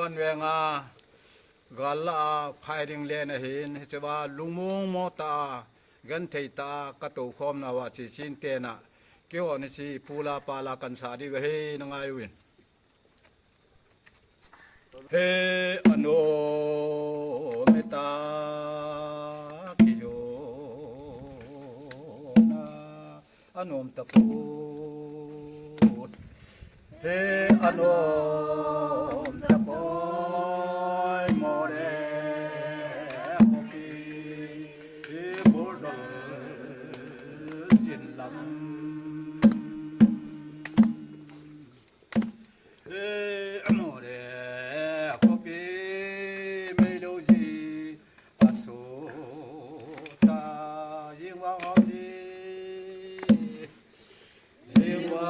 an wenga gala firing len a hin chewa lungmung mota gan theita ka to khom na wa chi chin te na ke on chi pula pala kan sa di he na ngai win he ano meta kiyo na anom tapu he anom tapu more hoki he bordol jin lam he more hoki meloji asota yingwa hoki yingwa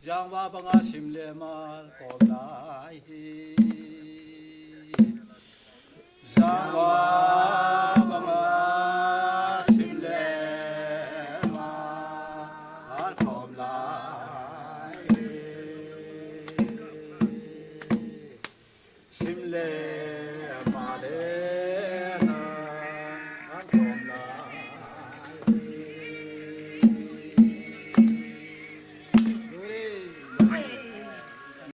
Yang wa banga simle mal kom lai hi Yang wa